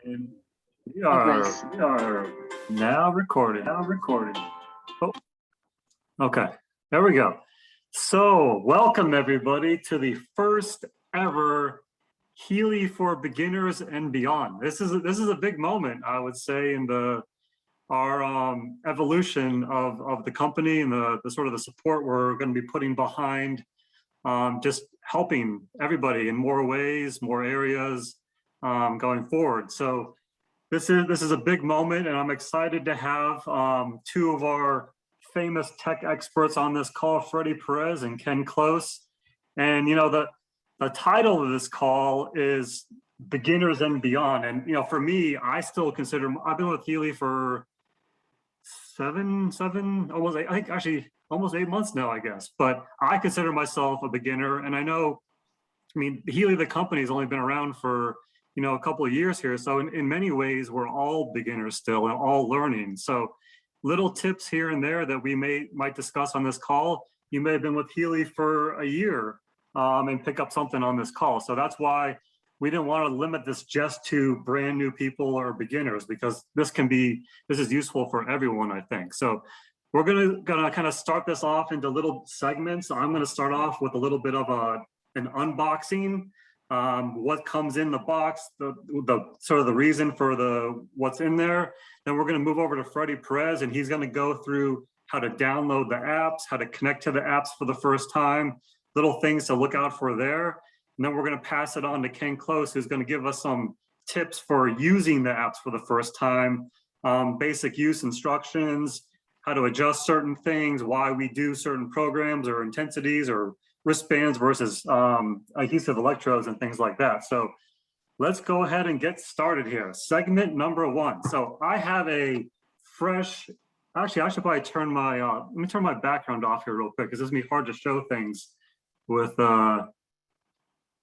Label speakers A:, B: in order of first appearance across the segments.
A: And we are now recording. Oh, okay, there we go. So welcome everybody to the first ever Healy for Beginners and Beyond. This is a big moment, I would say, in our evolution of the company and the sort of the support we're going to be putting behind just helping everybody in more ways, more areas going forward. So this is a big moment, and I'm excited to have two of our famous tech experts on this call, Freddie Perez and Ken Close. And you know, the title of this call is Beginners and Beyond. And you know, for me, I still consider, I've been with Healy for almost 8 months now, I guess. But I consider myself a beginner, and I know, I mean, Healy, the company, has only been around for, you know, a couple of years here. So in many ways, we're all beginners still and all learning. So little tips here and there that we might discuss on this call. You may have been with Healy for a year and pick up something on this call. So that's why we didn't want to limit this just to brand new people or beginners, because this is useful for everyone, I think. So we're gonna kind of start this off into little segments. I'm gonna start off with a little bit of an unboxing, what comes in the box, the sort of the reason for what's in there. Then we're gonna move over to Freddie Perez, and he's gonna go through how to download the apps, how to connect to the apps for the first time, little things to look out for there. And then we're gonna pass it on to Ken Close, who's gonna give us some tips for using the apps for the first time, basic use instructions, how to adjust certain things, why we do certain programs or intensities or wristbands versus adhesive electrodes and things like that. So let's go ahead and get started here. Segment number one. So I have a fresh, actually I should probably turn my, let me turn my background off here real quick, because it's gonna be hard to show things with,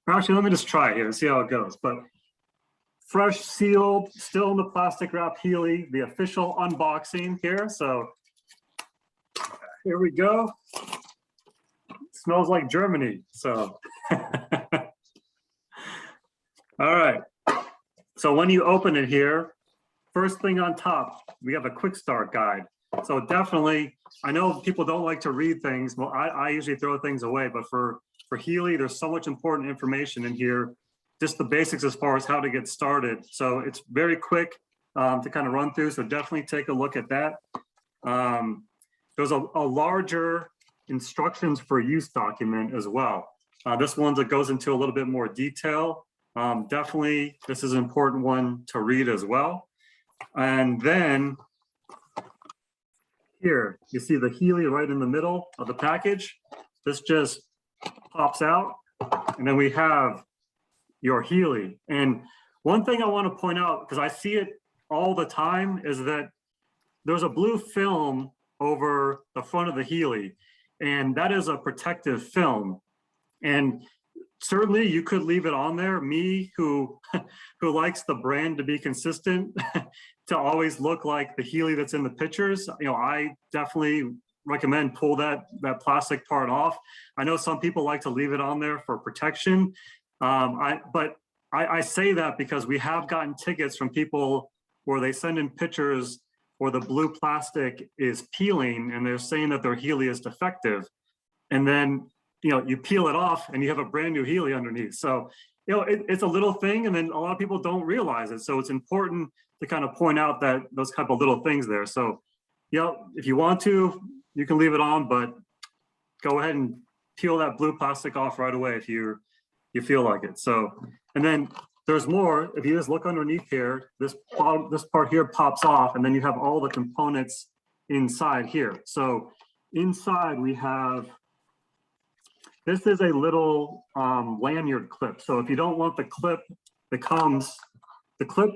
A: actually let me just try it here and see how it goes. But fresh, sealed, still in the plastic wrap Healy, the official unboxing here. So here we go. Smells like Germany, so. All right, so when you open it here, first thing on top, we have a quick start guide. So definitely, I know people don't like to read things. Well, I usually throw things away, but for Healy, there's so much important information in here, just the basics as far as how to get started. So it's very quick to kind of run through, so definitely take a look at that. There's a larger instructions for use document as well. This one that goes into a little bit more detail. Definitely, this is an important one to read as well. And then here, you see the Healy right in the middle of the package. This just pops out, and then we have your Healy. And one thing I want to point out, because I see it all the time, is that there's a blue film over the front of the Healy, and that is a protective film. And certainly you could leave it on there. Me, who likes the brand to be consistent, to always look like the Healy that's in the pictures, you know, I definitely recommend pull that plastic part off. I know some people like to leave it on there for protection. But I say that because we have gotten tickets from people where they send in pictures where the blue plastic is peeling and they're saying that their Healy is defective. And then, you know, you peel it off and you have a brand new Healy underneath. So, you know, it's a little thing, and then a lot of people don't realize it. So it's important to kind of point out that those type of little things there. So, you know, if you want to, you can leave it on, but go ahead and peel that blue plastic off right away if you feel like it. So, and then there's more. If you just look underneath here, this part here pops off, and then you have all the components inside here. So inside we have, this is a little lanyard clip. So if you don't want the clip that comes, the clip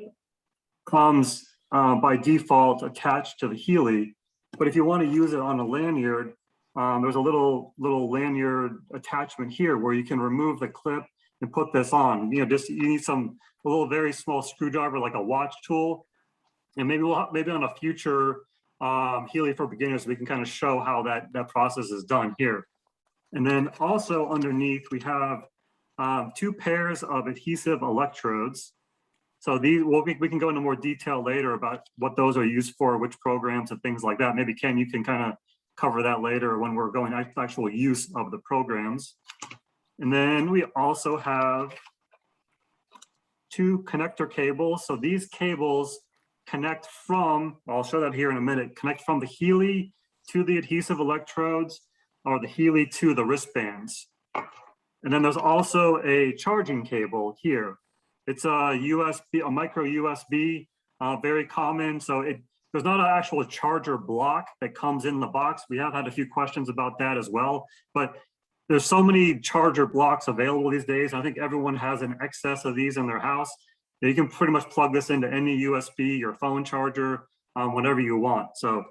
A: comes by default attached to the Healy. But if you want to use it on a lanyard, there's a little lanyard attachment here where you can remove the clip and put this on. You know, just you need a little very small screwdriver, like a watch tool. And maybe on a future Healy for Beginners, we can kind of show how that process is done here. And then also underneath, we have 2 pairs of adhesive electrodes. So these, we can go into more detail later about what those are used for, which programs and things like that. Maybe Ken, you can kind of cover that later when we're going actual use of the programs. And then we also have 2 connector cables. So these cables connect from, I'll show that here in a minute, connect from the Healy to the adhesive electrodes, or the Healy to the wristbands. And then there's also a charging cable here. It's a USB, a micro USB, very common. So there's not an actual charger block that comes in the box. We have had a few questions about that as well, but there's so many charger blocks available these days. I think everyone has an excess of these in their house. You can pretty much plug this into any USB, your phone charger, whatever you want. So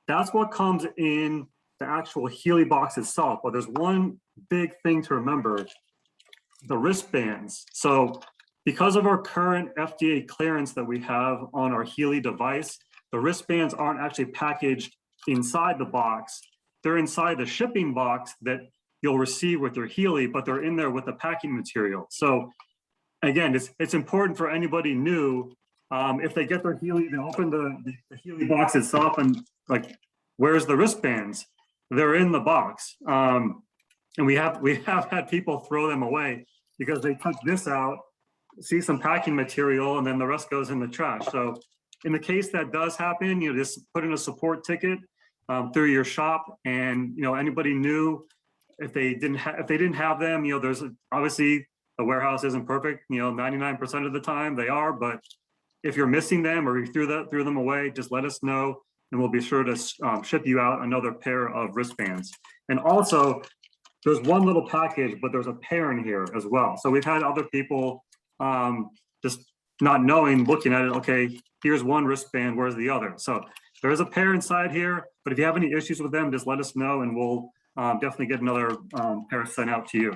A: that's what comes in the actual Healy box itself. But there's one big thing to remember, the wristbands. So because of our current FDA clearance that we have on our Healy device, the wristbands aren't actually packaged inside the box. They're inside the shipping box that you'll receive with your Healy, but they're in there with the packing material. So again, it's important for anybody new, if they get their Healy, they open the Healy box itself and like, where's the wristbands? They're in the box. And we have had people throw them away because they took this out, see some packing material, and then the rest goes in the trash. So in the case that does happen, you just put in a support ticket through your shop, and anybody new, if they didn't have them, there's obviously the warehouse isn't perfect. 99% of the time they are, but if you're missing them or you threw them away, just let us know, and we'll be sure to ship you out another pair of wristbands. And also, there's one little package, but there's a pair in here as well. So we've had other people just not knowing, looking at it, okay, here's one wristband, where's the other? So there is a pair inside here, but if you have any issues with them, just let us know and we'll definitely get another pair sent out to you.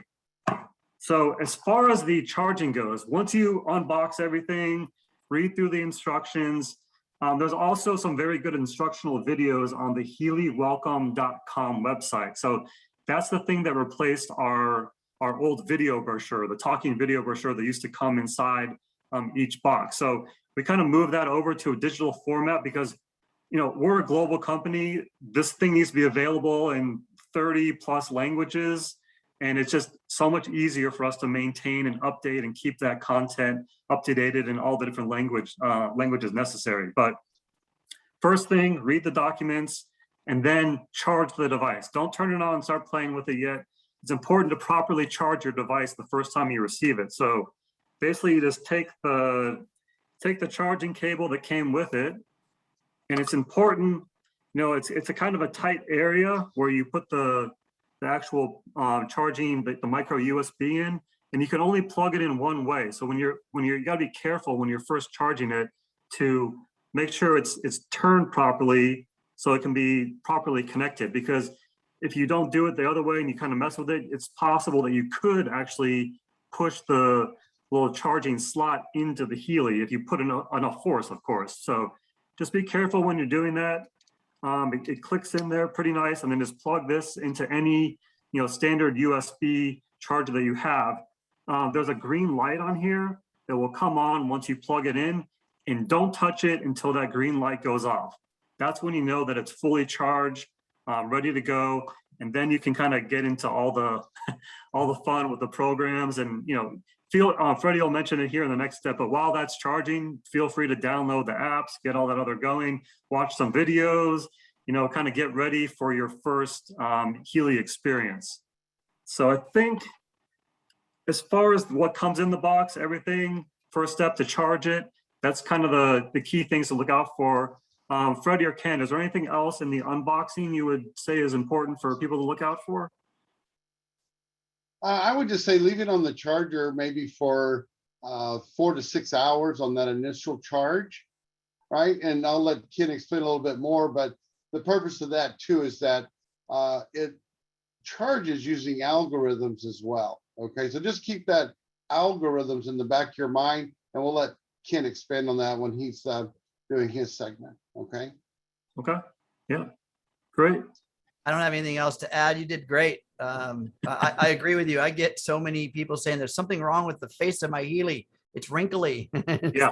A: So as far as the charging goes, once you unbox everything, read through the instructions, there's also some very good instructional videos on the HealyWelcome.com website. So that's the thing that replaced our old video brochure, the talking video brochure that used to come inside each box. So we kind of moved that over to a digital format because, we're a global company. This thing needs to be available in 30 plus languages. And it's just so much easier for us to maintain and update and keep that content up to date in all the different languages necessary. But first thing, read the documents and then charge the device. Don't turn it on and start playing with it yet. It's important to properly charge your device the first time you receive it. So basically you just take the charging cable that came with it, and it's important, it's a kind of a tight area where you put the actual charging, the micro USB in, and you can only plug it in one way. So you gotta be careful when you're first charging it to make sure it's turned properly so it can be properly connected, because if you don't do it the other way and you kind of mess with it, it's possible that you could actually push the little charging slot into the Healy if you put enough force, of course. So just be careful when you're doing that. It clicks in there pretty nice, and then just plug this into any standard USB charger that you have. There's a green light on here that will come on once you plug it in, and don't touch it until that green light goes off. That's when you know that it's fully charged, ready to go, and then you can kind of get into all the all the fun with the programs. And Freddie will mention it here in the next step, but while that's charging, feel free to download the apps, get all that other going, watch some videos, kind of get ready for your first Healy experience. So I think as far as what comes in the box, everything, first step to charge it, that's kind of the key things to look out for. Freddie or Ken, is there anything else in the unboxing you would say is important for people to look out for?
B: I would just say leave it on the charger maybe for 4 to 6 hours on that initial charge, right? And I'll let Ken explain a little bit more, but the purpose of that too is that it charges using algorithms as well. Okay, so just keep that algorithms in the back of your mind, and we'll let Ken expand on that when he's doing his segment. Okay.
A: Okay. Yeah. Great.
C: I don't have anything else to add. You did great. I agree with you. I get so many people saying there's something wrong with the face of my Healy. It's wrinkly.
A: Yeah.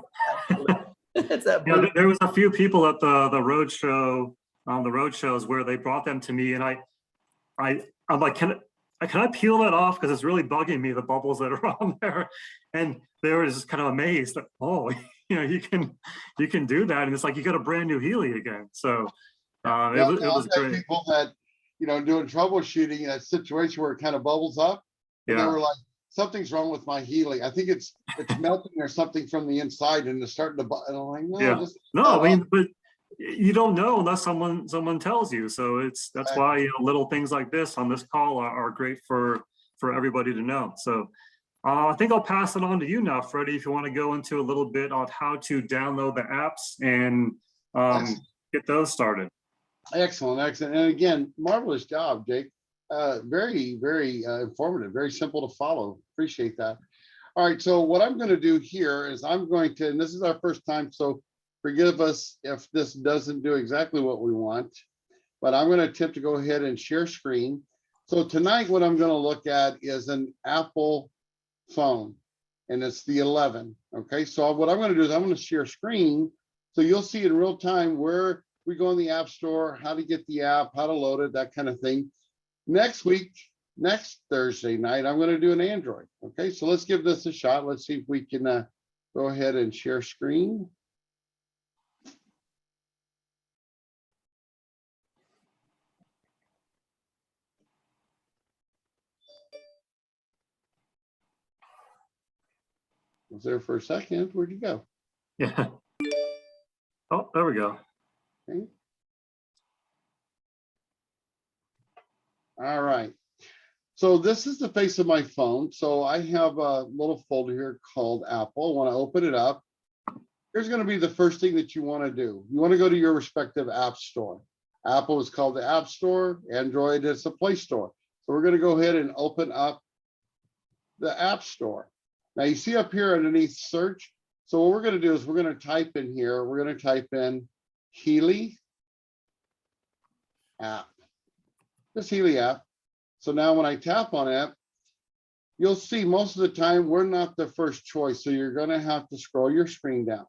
C: It's that
A: Yeah,
C: blue.
A: there was a few people at the road show, on the road shows where they brought them to me, and I'm like, can I peel that off because it's really bugging me, the bubbles that are on there, and they were just kind of amazed that, oh, you can do that, and it's like you got a brand new Healy again. So
B: Yeah,
A: it was
B: I've had
A: great.
B: people that, doing troubleshooting in a situation where it kind of bubbles up, and they
A: Yeah.
B: were like, something's wrong with my Healy. I think it's melting or something from the inside, and it's starting to. And I'm like, no,
A: Yeah.
B: just
A: No, I mean, but you don't know unless someone tells you. So that's why little things like this on this call are great for everybody to know. So I think I'll pass it on to you now, Freddie, if you want to go into a little bit on how to download the apps and get those started.
B: Excellent. And again, marvelous job, Jake. Very, very informative, very simple to follow. Appreciate that. All right, so what I'm going to do here is I'm going to, and this is our first time, so forgive us if this doesn't do exactly what we want, but I'm going to attempt to go ahead and share screen. So tonight, what I'm going to look at is an Apple phone, and it's the 11. Okay, so what I'm going to do is I'm going to share screen, so you'll see in real time where we go in the App Store, how to get the app, how to load it, that kind of thing. Next week, next Thursday night, I'm going to do an Android. Okay, so let's give this a shot. Let's see if we can go ahead and share screen. Was there for a second? Where'd you go?
A: Yeah. Oh, there we go.
B: Okay. All right. So this is the face of my phone. So I have a little folder here called Apple. I want to open it up. Here's going to be the first thing that you want to do. You want to go to your respective app store. Apple is called the App Store. Android is the Play Store. So we're going to go ahead and open up the App Store. Now you see up here underneath search. So what we're going to do is we're going to type in here. We're going to type in Healy app. This Healy app. So now when I tap on it, you'll see most of the time we're not the first choice. So you're going to have to scroll your screen down.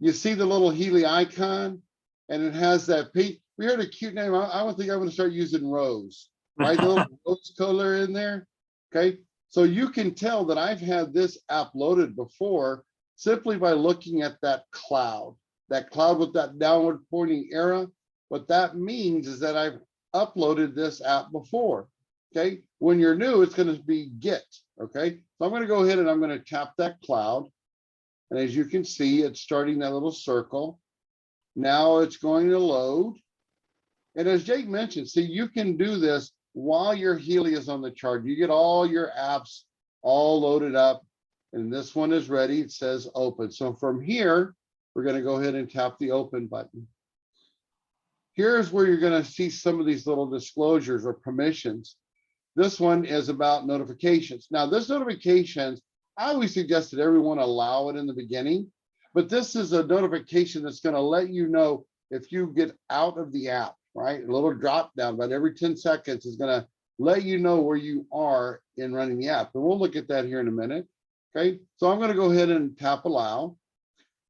B: You see the little Healy icon, and it has that pink. We heard a cute name. I would think I'm going to start using Rose, right? The little rose color in there. Okay. So you can tell that I've had this app loaded before simply by looking at that cloud with that downward pointing arrow. What that means is that I've uploaded this app before. Okay. When you're new, it's going to be Git. Okay. So I'm going to go ahead and I'm going to tap that cloud. And as you can see, it's starting that little circle. Now it's going to load. And as Jake mentioned, see, you can do this while your Healy is on the charge. You get all your apps all loaded up, and this one is ready. It says open. So from here, we're going to go ahead and tap the open button. Here's where you're going to see some of these little disclosures or permissions. This one is about notifications. Now, this notifications, I always suggest that everyone allow it in the beginning, but this is a notification that's going to let you know if you get out of the app, right? A little drop down about every 10 seconds is going to let you know where you are in running the app. And we'll look at that here in a minute. Okay, so I'm going to go ahead and tap allow.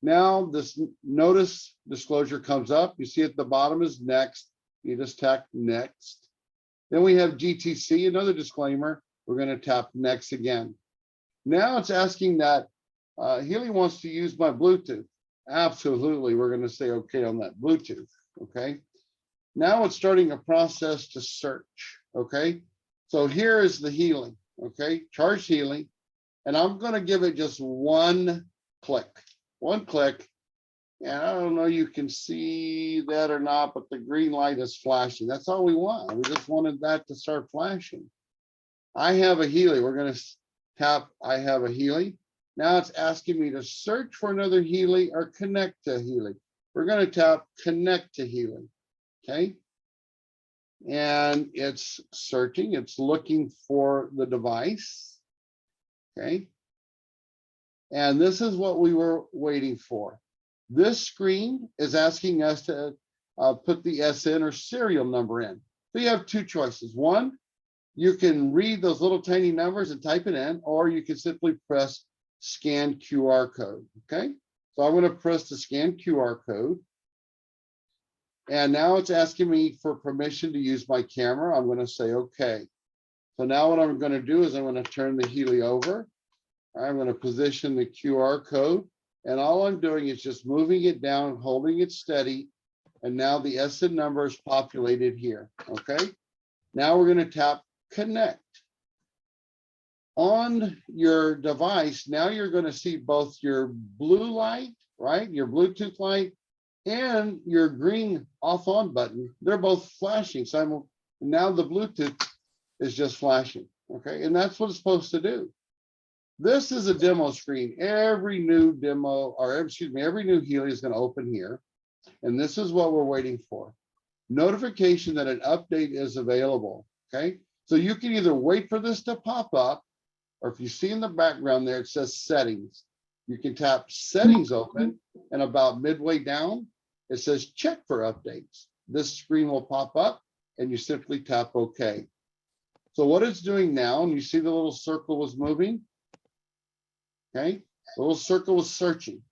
B: Now this notice disclosure comes up. You see at the bottom is next. You just tap next. Then we have GTC, another disclaimer. We're going to tap next again. Now it's asking that Healy wants to use my Bluetooth. Absolutely, we're going to say okay on that Bluetooth. Okay. Now it's starting a process to search. Okay. So here is the Healy. Okay. Charged Healy. And I'm going to give it just one click. One click. And I don't know you can see that or not, but the green light is flashing. That's all we want. We just wanted that to start flashing. I have a Healy. We're going to tap I have a Healy. Now it's asking me to search for another Healy or connect to Healy. We're going to tap connect to Healy. Okay. And it's searching. It's looking for the device. Okay. And this is what we were waiting for. This screen is asking us to put the SN or serial number in. So you have two choices. One, you can read those little tiny numbers and type it in, or you can simply press scan QR code, okay? So I'm gonna press the scan QR code. And now it's asking me for permission to use my camera. I'm gonna say, okay. So now what I'm gonna do is I'm gonna turn the Healy over. I'm gonna position the QR code. And all I'm doing is just moving it down, holding it steady. And now the SN number is populated here, okay? Now we're gonna tap connect. On your device, now you're gonna see both your blue light, right? Your Bluetooth light and your green off on button. They're both flashing. So now the Bluetooth is just flashing, okay? And that's what it's supposed to do. This is a demo screen. Every new demo, or excuse me, every new Healy is gonna open here. And this is what we're waiting for. Notification that an update is available, okay? So you can either wait for this to pop up, or if you see in the background there, it says settings. You can tap settings open, and about midway down, it says check for updates. This screen will pop up and you simply tap OK. So what it's doing now, and you see the little circle was moving, okay? The little circle was searching.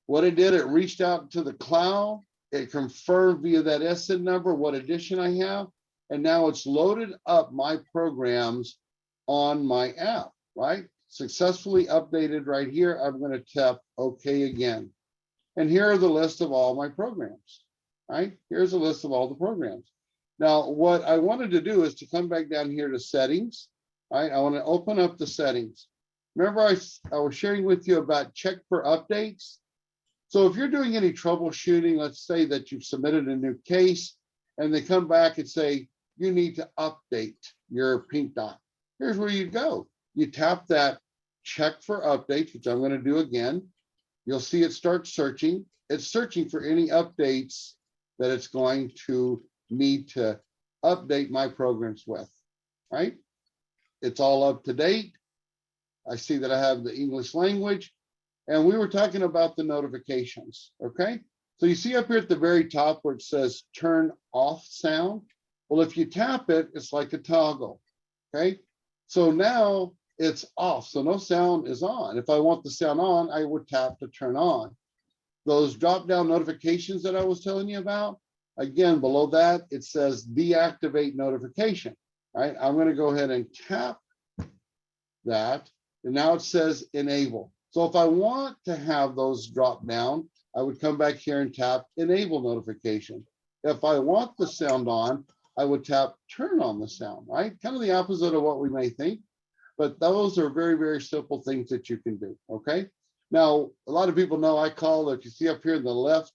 B: What it did, it reached out to the cloud. It confirmed via that SN number what edition I have. And now it's loaded up my programs on my app, right? Successfully updated right here. I'm going to tap OK again. And here are the list of all my programs, right? Here's a list of all the programs. Now, what I wanted to do is to come back down here to settings, right? I want to open up the settings. Remember I was sharing with you about check for updates. So if you're doing any troubleshooting, let's say that you've submitted a new case and they come back and say, you need to update your pink dot. Here's where you go. You tap that check for updates, which I'm going to do again. You'll see it start searching. It's searching for any updates that it's going to need to update my programs with, right? It's all up to date. I see that I have the English language, and we were talking about the notifications, okay? So you see up here at the very top where it says turn off sound. Well, if you tap it, it's like a toggle, okay? So now it's off, so no sound is on. If I want the sound on, I would tap to turn on. Those drop-down notifications that I was telling you about, again, below that, it says deactivate notification, right? I'm gonna go ahead and tap that, and now it says enable. So if I want to have those drop down, I would come back here and tap enable notification. If I want the sound on, I would tap turn on the sound, right? Kind of the opposite of what we may think, but those are very, very simple things that you can do, okay? Now, a lot of people know I call, if you see up here in the left,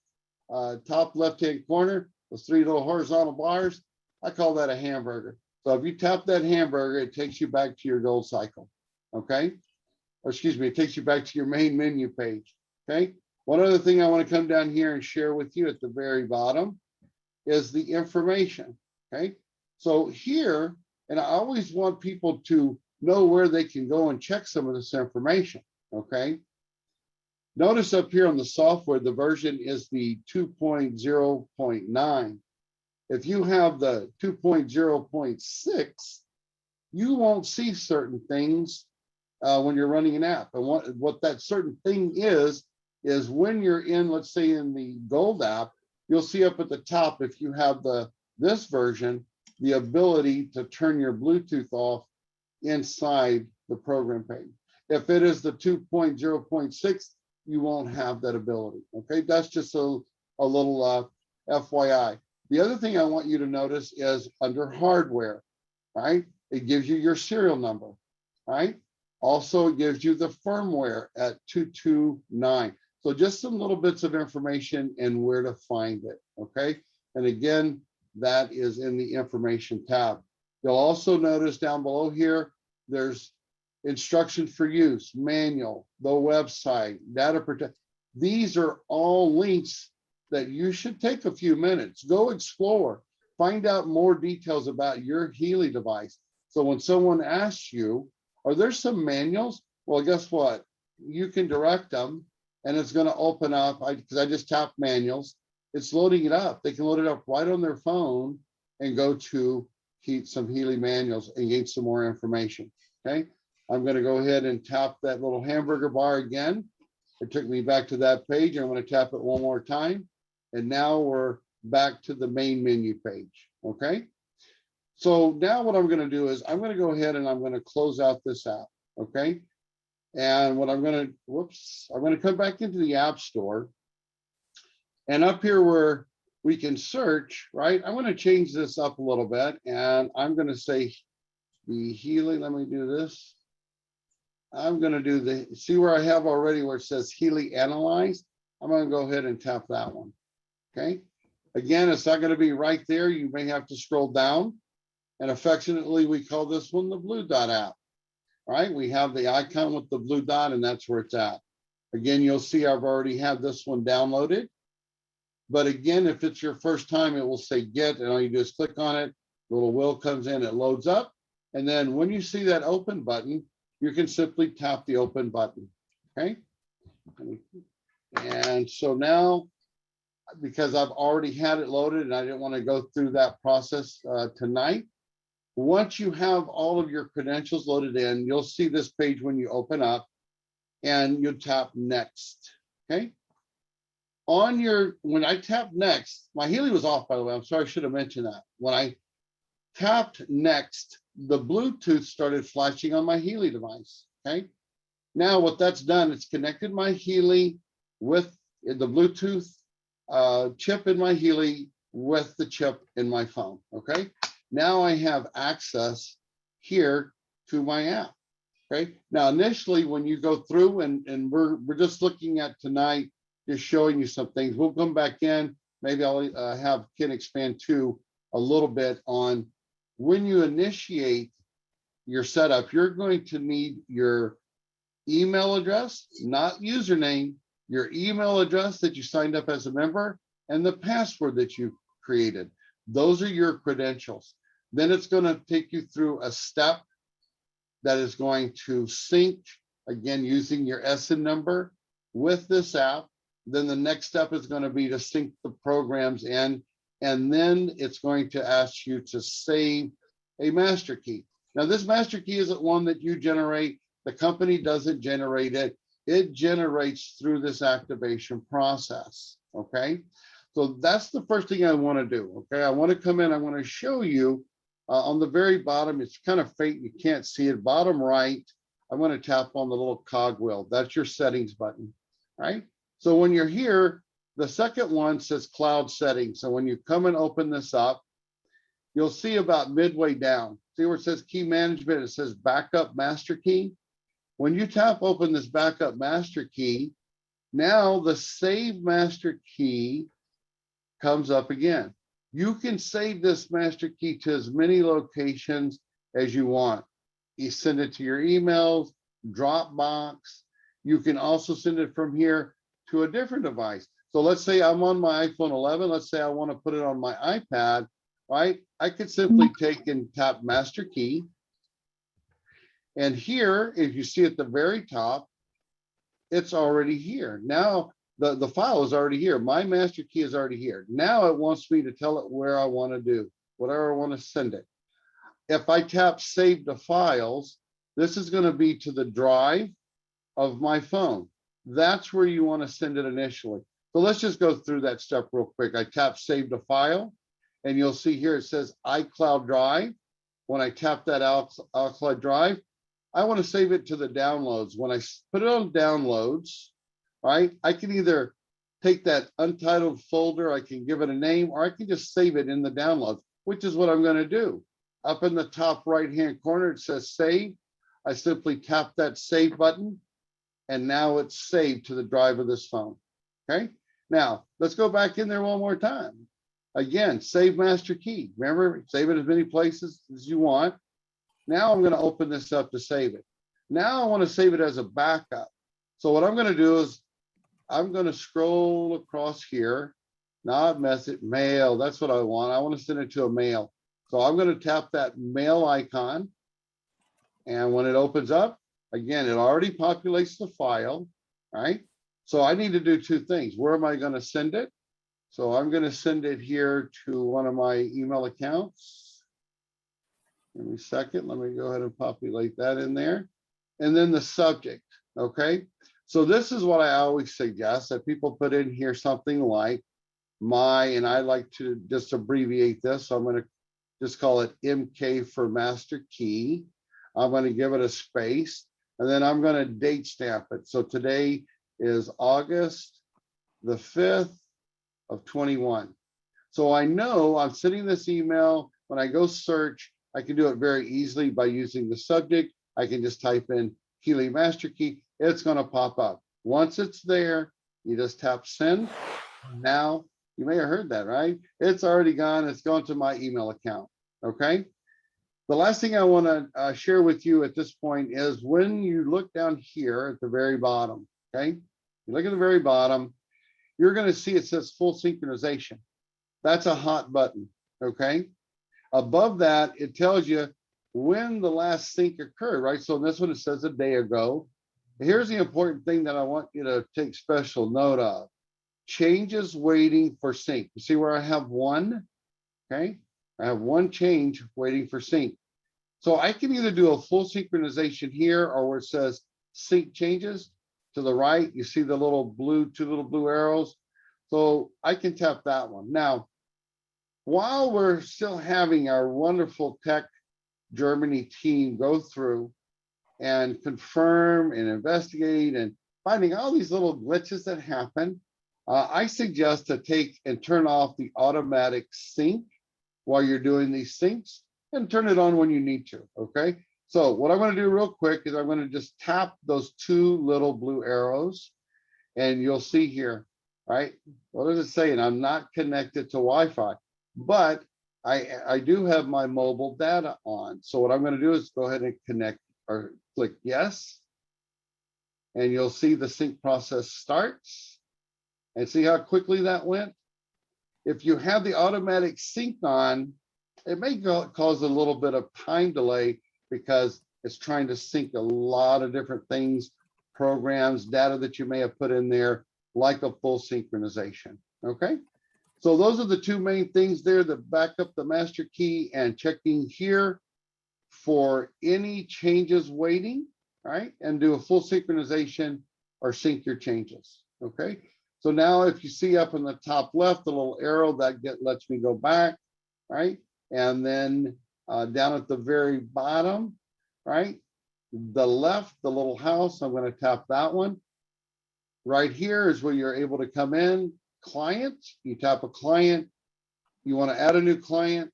B: top left-hand corner, those three little horizontal bars, I call that a hamburger. So if you tap that hamburger, it takes you back to your goal cycle, okay? Or excuse me, it takes you back to your main menu page, okay? One other thing I want to come down here and share with you at the very bottom is the information, okay? So here, and I always want people to know where they can go and check some of this information, okay? Notice up here on the software, the version is the 2.0.9. If you have the 2.0.6, you won't see certain things when you're running an app. And what that certain thing is when you're in, let's say in the Gold app, you'll see up at the top, if you have this version, the ability to turn your Bluetooth off inside the program page. If it is the 2.0.6, you won't have that ability, okay? That's just a little FYI. The other thing I want you to notice is under hardware, right? It gives you your serial number, right? Also, it gives you the firmware at 229. So just some little bits of information and where to find it, okay? And again, that is in the information tab. You'll also notice down below here, there's instructions for use, manual, the website, data protect. These are all links that you should take a few minutes, go explore, find out more details about your Healy device. So when someone asks you, are there some manuals? Well, guess what? You can direct them and it's going to open up, because I just tapped manuals. It's loading it up. They can load it up right on their phone and go to some Healy manuals and get some more information, okay? I'm going to go ahead and tap that little hamburger bar again. It took me back to that page. I'm going to tap it one more time. And now we're back to the main menu page. Okay. So now what I'm going to do is I'm going to go ahead and I'm going to close out this app. Okay. And what I'm going to, I'm going to come back into the App Store. And up here where we can search, right? I'm going to change this up a little bit. And I'm going to say the Healy. Let me do this. I'm going to do the, see where I have already where it says Healy Analyze. I'm going to go ahead and tap that one. Okay. Again, it's not going to be right there. You may have to scroll down. And affectionately, we call this one the blue dot app. All right. We have the icon with the blue dot, and that's where it's at. Again, you'll see I've already had this one downloaded. But again, if it's your first time, it will say get, and all you do is click on it. The little wheel comes in, it loads up. And then when you see that open button, you can simply tap the open button. Okay. And so now, because I've already had it loaded and I didn't want to go through that process tonight, once you have all of your credentials loaded in, you'll see this page when you open up and you tap next. Okay. On your, when I tap next, my Healy was off, by the way. I'm sorry, I should have mentioned that. When I tapped next, the Bluetooth started flashing on my Healy device. Okay. Now what that's done, it's connected my Healy with the Bluetooth chip in my Healy with the chip in my phone. Okay. Now I have access here to my app. Okay. Now initially, when you go through and we're just looking at tonight, just showing you some things. We'll come back in. Maybe I'll have Ken expand too a little bit on when you initiate your setup, you're going to need your email address, not username, your email address that you signed up as a member, and the password that you created. Those are your credentials. Then it's going to take you through a step that is going to sync, again, using your SIN number with this app. Then the next step is going to be to sync the programs in, and then it's going to ask you to save a master key. Now, this master key isn't one that you generate. The company doesn't generate it. It generates through this activation process, okay? So that's the first thing I want to do, okay? I want to come in, I want to show you on the very bottom, it's kind of faint, you can't see it, bottom right, I'm going to tap on the little cog wheel. That's your settings button, right? So when you're here, the second one says cloud settings. So when you come and open this up, you'll see about midway down, see where it says key management, it says backup master key. When you tap open this backup master key, now the save master key comes up again. You can save this master key to as many locations as you want. You send it to your emails, Dropbox. You can also send it from here to a different device. So let's say I'm on my iPhone 11. Let's say I want to put it on my iPad, right? I could simply take and tap master key. And here, if you see at the very top, it's already here. Now, the file is already here. My master key is already here. Now it wants me to tell it where I want to do, whatever I want to send it. If I tap save to files, this is going to be to the drive of my phone. That's where you want to send it initially. So let's just go through that step real quick. I tap save to file, and you'll see here it says iCloud Drive. When I tap that iCloud Drive, I want to save it to the downloads. When I put it on downloads, right, I can either take that untitled folder, I can give it a name, or I can just save it in the downloads, which is what I'm going to do. Up in the top right-hand corner, it says save. I simply tap that save button, and now it's saved to the drive of this phone. Okay. Now let's go back in there one more time. Again, save master key. Remember, save it as many places as you want. Now I'm going to open this up to save it. Now I want to save it as a backup. So what I'm going to do is I'm going to scroll across here, not message, mail. That's what I want. I want to send it to a mail. So I'm going to tap that mail icon. And when it opens up, again, it already populates the file, right? So I need to do two things. Where am I going to send it? So I'm going to send it here to one of my email accounts. Give me a second. Let me go ahead and populate that in there. and then the subject, okay? So this is what I always suggest, that people put in here something like my, and I like to just abbreviate this, so I'm going to just call it MK for master key. I'm going to give it a space, and then I'm going to date stamp it. So today is August the 5th of 21. So I know I'm sending this email. When I go search, I can do it very easily by using the subject. I can just type in Healy Master Key. It's going to pop up. Once it's there, you just tap send. Now, you may have heard that, right? It's already gone. It's gone to my email account. Okay. The last thing I want to share with you at this point is when you look down here at the very bottom, okay? You look at the very bottom, you're going to see it says full synchronization. That's a hot button, okay? Above that, it tells you when the last sync occurred, right? So in this one, it says a day ago. Here's the important thing that I want you to take special note of. Changes waiting for sync. You see where I have one, okay? I have one change waiting for sync. So I can either do a full synchronization here or where it says sync changes to the right, you see the little blue, two little blue arrows. So I can tap that one. Now, while we're still having our wonderful tech Germany team go through and confirm and investigate and finding all these little glitches that happen, I suggest to take and turn off the automatic sync while you're doing these syncs and turn it on when you need to, okay? So what I'm gonna do real quick is I'm gonna just tap those two little blue arrows and you'll see here, right? What is it saying? I'm not connected to Wi-Fi, but I do have my mobile data on. So what I'm gonna do is go ahead and connect or click yes. And you'll see the sync process starts and see how quickly that went. If you have the automatic sync on, it may cause a little bit of time delay because it's trying to sync a lot of different things, programs, data that you may have put in there, like a full synchronization, okay? So those are the two main things there, that back up the master key and checking here for any changes waiting, right? And do a full synchronization or sync your changes, okay? So now if you see up in the top left, the little arrow that lets me go back, right? And then down at the very bottom, right? The left, the little house, I'm going to tap that one. Right here is where you're able to come in, client, you tap a client, you want to add a new client,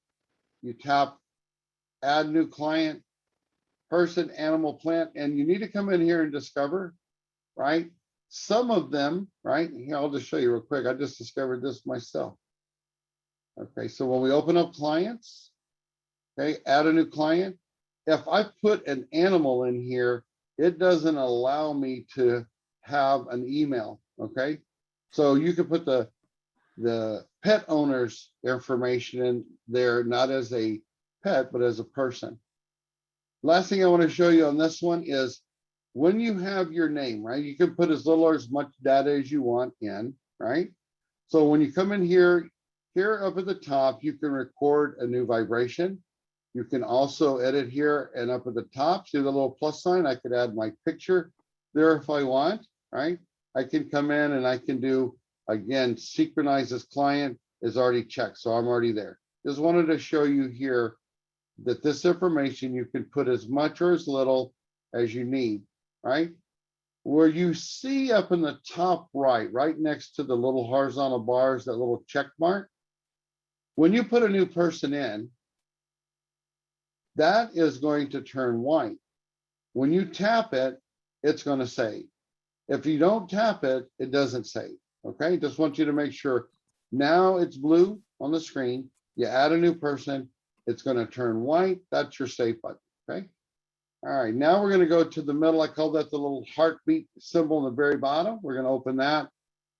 B: you tap add new client, person, animal, plant, and you need to come in here and discover, right? Some of them, right? Here, I'll just show you real quick. I just discovered this myself. Okay, so when we open up clients, okay, add a new client. If I put an animal in here, it doesn't allow me to have an email, okay? So you can put the pet owner's information in there, not as a pet, but as a person. Last thing I want to show you on this one is when you have your name, right? You can put as little or as much data as you want in, right? So when you come in here up at the top, you can record a new vibration. You can also edit here, and up at the top, see the little plus sign, I could add my picture there if I want, right? I can come in and I can do, again, synchronize this client is already checked, so I'm already there. Just wanted to show you here that this information, you can put as much or as little as you need, right? Where you see up in the top right next to the little horizontal bars, that little check mark, when you put a new person in, that is going to turn white. When you tap it, it's going to save. If you don't tap it, it doesn't save, okay? Just want you to make sure. Now it's blue on the screen. You add a new person, it's going to turn white. That's your save button, okay? All right, now we're going to go to the middle. I call that the little heartbeat symbol in the very bottom. We're going to open that.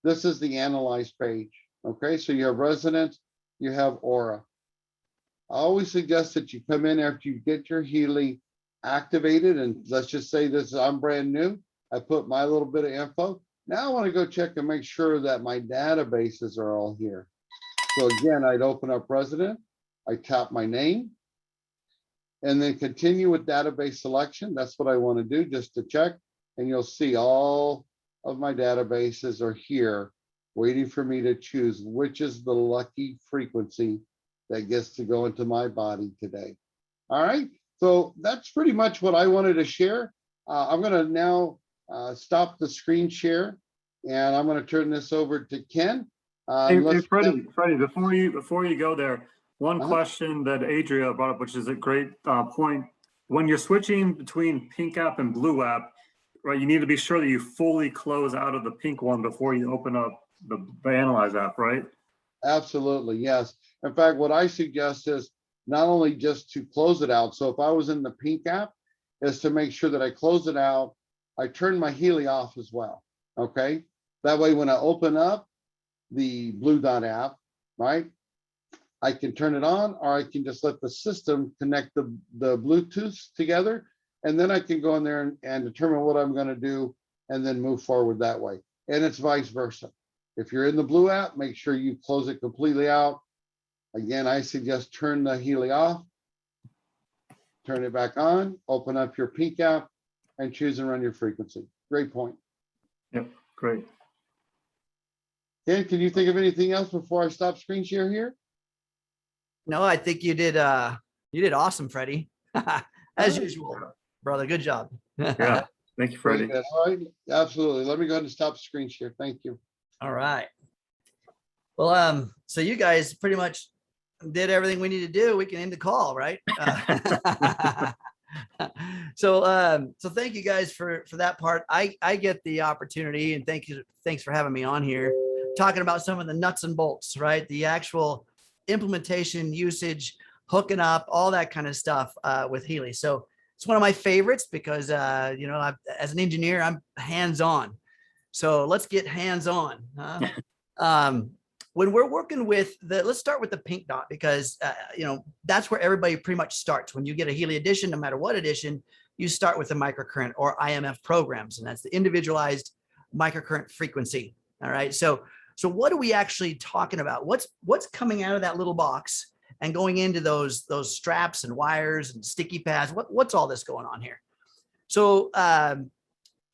B: This is the analyze page, okay? So you have residence, you have aura. I always suggest that you come in after you get your Healy activated, and let's just say this, I'm brand new. I put my little bit of info. Now I want to go check and make sure that my databases are all here. So again, I'd open up resident, I tap my name, and then continue with database selection. That's what I want to do, just to check. And you'll see all of my databases are here waiting for me to choose which is the lucky frequency that gets to go into my body today. All right, so that's pretty much what I wanted to share. I'm going to now stop the screen share, and I'm going to turn this over to Ken.
A: Hey, Freddie, before you go there, one
B: Uh-huh.
A: question that Adria brought up, which is a great point. When you're switching between pink app and blue app, right, you need to be sure that you fully close out of the pink one before you open up the Analyze app, right?
B: Absolutely, yes. In fact, what I suggest is not only just to close it out. So if I was in the pink app, is to make sure that I close it out. I turn my Healy off as well. Okay. That way, when I open up the Blue Dot app, right, I can turn it on, or I can just let the system connect the Bluetooth together. And then I can go in there and determine what I'm going to do and then move forward that way. And it's vice versa. If you're in the blue app, make sure you close it completely out. Again, I suggest turn the Healy off, turn it back on, open up your pink app, and choose and run your frequency. Great point.
A: Yep, great.
B: Ken, can you think of anything else before I stop screen share here?
C: No, I think you did awesome, Freddie. As usual, brother. Good job.
A: Yeah, thank you, Freddie.
B: All right, absolutely. Let me go ahead and stop screen share. Thank you.
C: All right. Well, so you guys pretty much did everything we need to do. We can end the call, right? So thank you guys for that part. I get the opportunity, and thanks for having me on here, talking about some of the nuts and bolts, right? The actual implementation, usage, hooking up, all that kind of stuff with Healy. So it's one of my favorites because as an engineer, I'm hands-on. So let's get hands-on. When we're working with let's start with the pink dot, because that's where everybody pretty much starts. When you get a Healy edition, no matter what edition, you start with the microcurrent or IMF programs, and that's the individualized microcurrent frequency. All right. So what are we actually talking about? What's coming out of that little box and going into those straps and wires and sticky pads? What's all this going on here? So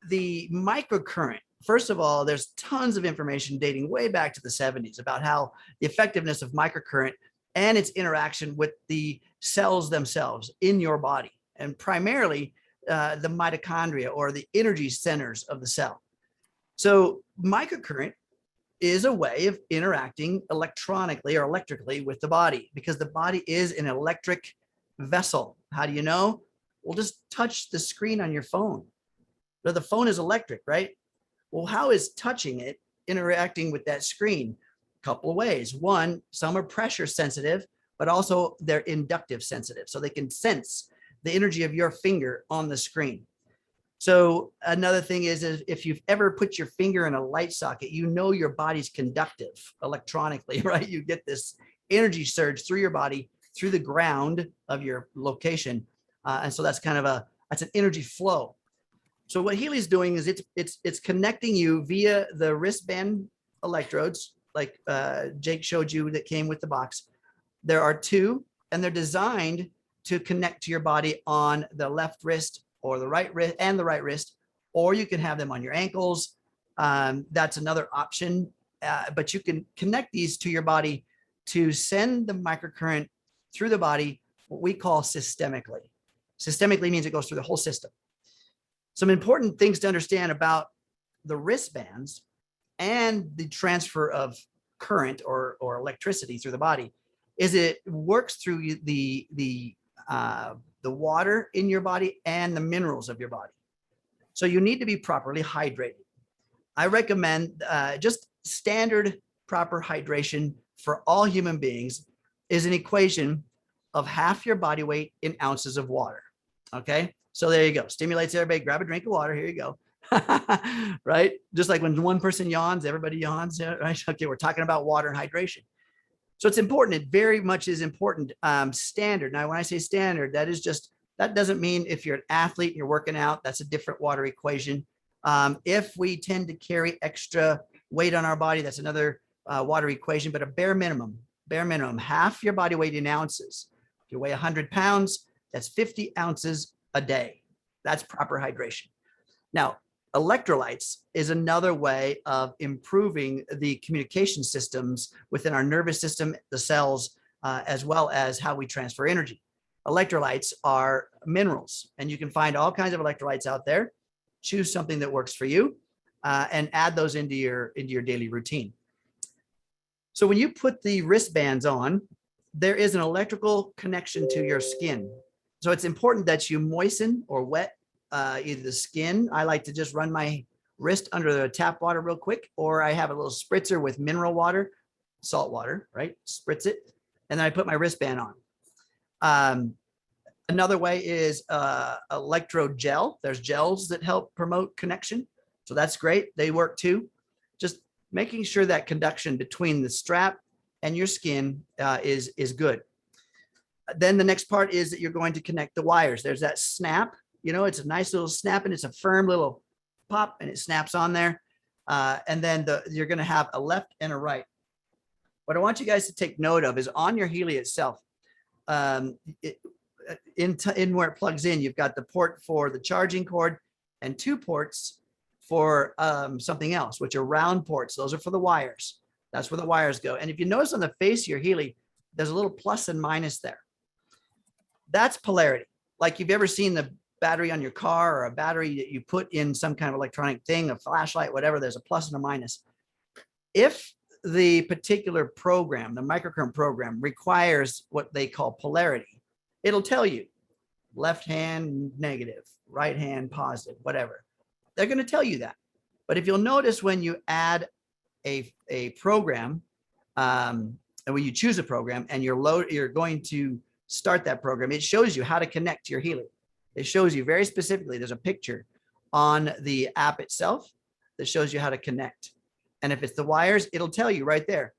C: the microcurrent, first of all, there's tons of information dating way back to the 70s about how the effectiveness of microcurrent and its interaction with the cells themselves in your body, and primarily the mitochondria, or the energy centers of the cell. So microcurrent is a way of interacting electronically or electrically with the body, because the body is an electric vessel. How do you know? Well, just touch the screen on your phone. The phone is electric, right? Well, how is touching it interacting with that screen? A couple of ways. One, some are pressure sensitive, but also they're inductive sensitive. So they can sense the energy of your finger on the screen. So another thing is if you've ever put your finger in a light socket, your body's conductive electronically, right? You get this energy surge through your body, through the ground of your location. And so that's that's an energy flow. So what Healy's doing is it's connecting you via the wristband electrodes, like Jake showed you that came with the box. There are two, and they're designed to connect to your body on the left wrist or the right wrist and the right wrist, or you can have them on your ankles. That's another option, but you can connect these to your body to send the microcurrent through the body, what we call systemically. Systemically means it goes through the whole system. Some important things to understand about the wristbands and the transfer of current or electricity through the body is it works through the water in your body and the minerals of your body. So you need to be properly hydrated. I recommend just standard proper hydration for all human beings is an equation of half your body weight in ounces of water. Okay. So there you go. Stimulates everybody. Grab a drink of water. Here you go. Right. Just like when one person yawns, everybody yawns. Right. Okay. We're talking about water and hydration. So it's important. It very much is important. Standard. Now, when I say standard, that doesn't mean if you're an athlete and you're working out, that's a different water equation. If we tend to carry extra weight on our body, that's another water equation, but a bare minimum, half your body weight in ounces. If you weigh 100 pounds, That's 50 ounces a day. That's proper hydration. Now, electrolytes is another way of improving the communication systems within our nervous system, the cells, as well as how we transfer energy. Electrolytes are minerals, and you can find all kinds of electrolytes out there. Choose something that works for you, and add those into your daily routine. So when you put the wristbands on, there is an electrical connection to your skin. So it's important that you moisten or wet either the skin. I like to just run my wrist under the tap water real quick, or I have a little spritzer with mineral water, salt water, right? Spritz it, and then I put my wristband on. Another way is electro gel. There's gels that help promote connection. So that's great. They work too. Just making sure that conduction between the strap and your skin is good. Then the next part is that you're going to connect the wires. There's that snap. You know, it's a nice little snap, and it's a firm little pop, and it snaps on there. And then you're going to have a left and a right. What I want you guys to take note of is on your Healy itself, in where it plugs in, you've got the port for the charging cord and 2 ports for something else, which are round ports. Those are for the wires. That's where the wires go. And if you notice on the face of your Healy, there's a little plus and minus there. That's polarity. Like you've ever seen the battery on your car, or a battery that you put in some kind of electronic thing, a flashlight, whatever, there's a plus and a minus. If the particular program, the microcurrent program, requires what they call polarity, it'll tell you left hand negative, right hand positive, whatever. They're going to tell you that. But if you'll notice, when you add a program, and when you choose a program and you're going to start that program, it shows you how to connect to your Healy. It shows you very specifically. There's a picture on the app itself that shows you how to connect. And if it's the wires, it'll tell you right there.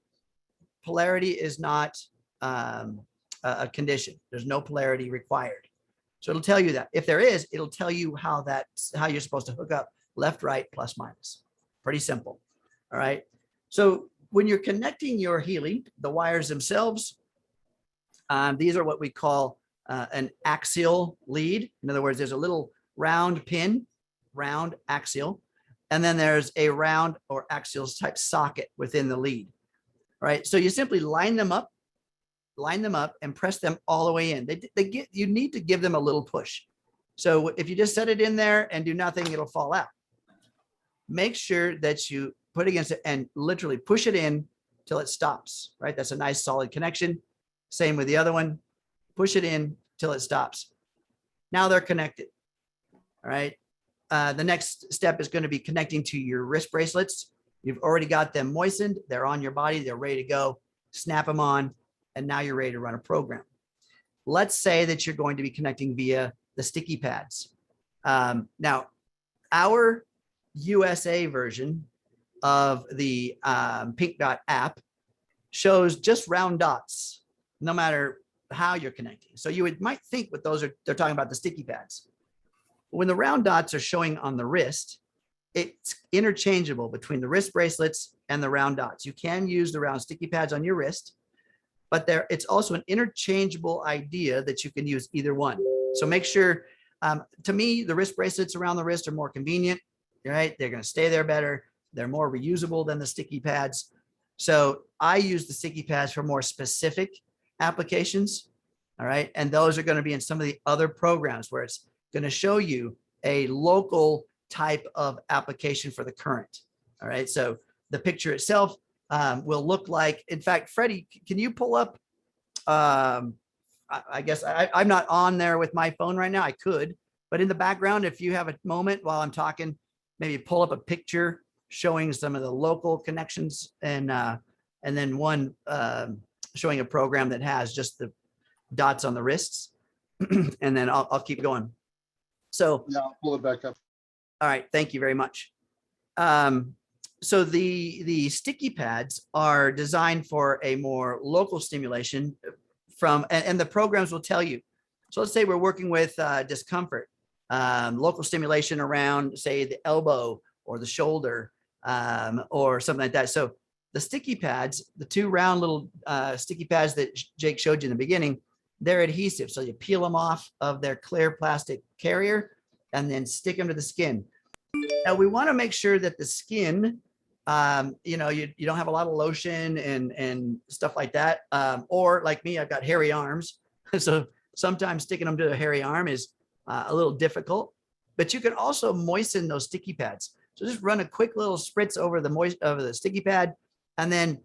C: Polarity is not a condition. There's no polarity required. So it'll tell you that. If there is, it'll tell you how you're supposed to hook up left, right, plus, minus. Pretty simple. All right. So when you're connecting your Healy, the wires themselves, these are what we call an axial lead. In other words, there's a little round pin, round axial, and then there's a round or axial type socket within the lead. All right. So you simply line them up and press them all the way in. You need to give them a little push. So if you just set it in there and do nothing, it'll fall out. Make sure that you put against it and literally push it in till it stops, right? That's a nice solid connection. Same with the other one. Push it in till it stops. Now they're connected. All right. The next step is going to be connecting to your wrist bracelets. You've already got them moistened. They're on your body. They're ready to go. Snap them on. And now you're ready to run a program. Let's say that you're going to be connecting via the sticky pads. Now, our USA version of the Pink Dot app shows just round dots, no matter how you're connecting. So you might think what they're talking about the sticky pads. When the round dots are showing on the wrist, it's interchangeable between the wrist bracelets and the round dots. You can use the round sticky pads on your wrist, but it's also an interchangeable idea that you can use either one. So make sure, to me, the wrist bracelets around the wrist are more convenient, right? They're going to stay there better. They're more reusable than the sticky pads. So I use the sticky pads for more specific applications. All right. And those are going to be in some of the other programs where it's going to show you a local type of application for the current. All right. So the picture itself will look like, in fact, Freddie, can you pull up, I guess I'm not on there with my phone right now. I could, but in the background, if you have a moment while I'm talking, maybe pull up a picture showing some of the local connections, and then one showing a program that has just the dots on the wrists, and then I'll keep going. So
B: yeah, I'll pull it back up.
C: All right, thank you very much. So the sticky pads are designed for a more local stimulation and the programs will tell you. So let's say we're working with discomfort, local stimulation around, say, the elbow or the shoulder, or something like that. So the sticky pads, the 2 round little sticky pads that Jake showed you in the beginning, they're adhesive. So you peel them off of their clear plastic carrier and then stick them to the skin. Now we want to make sure that the skin, you know, you don't have a lot of lotion and stuff like that. Or like me, I've got hairy arms. So sometimes sticking them to a hairy arm is a little difficult, but you can also moisten those sticky pads. So just run a quick little spritz over the sticky pad and then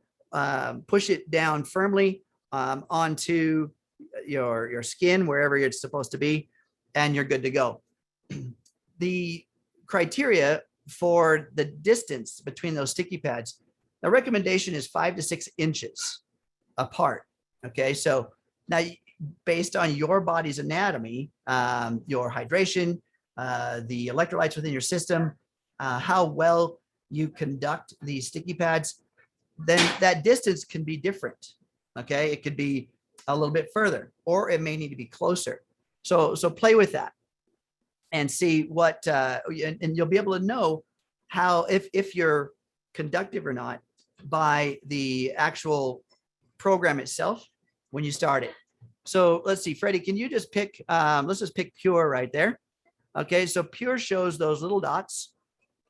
C: push it down firmly onto your skin, wherever it's supposed to be, and you're good to go. The criteria for the distance between those sticky pads, the recommendation is 5 to 6 inches apart. Okay, so now based on your body's anatomy, your hydration, the electrolytes within your system, how well you conduct these sticky pads, then that distance can be different. Okay, it could be a little bit further, or it may need to be closer. So play with that and see what, and you'll be able to know how, if you're conductive or not by the actual program itself when you start it. So let's see, Freddie, can you just pick, let's just pick Pure right there. Okay, so Pure shows those little dots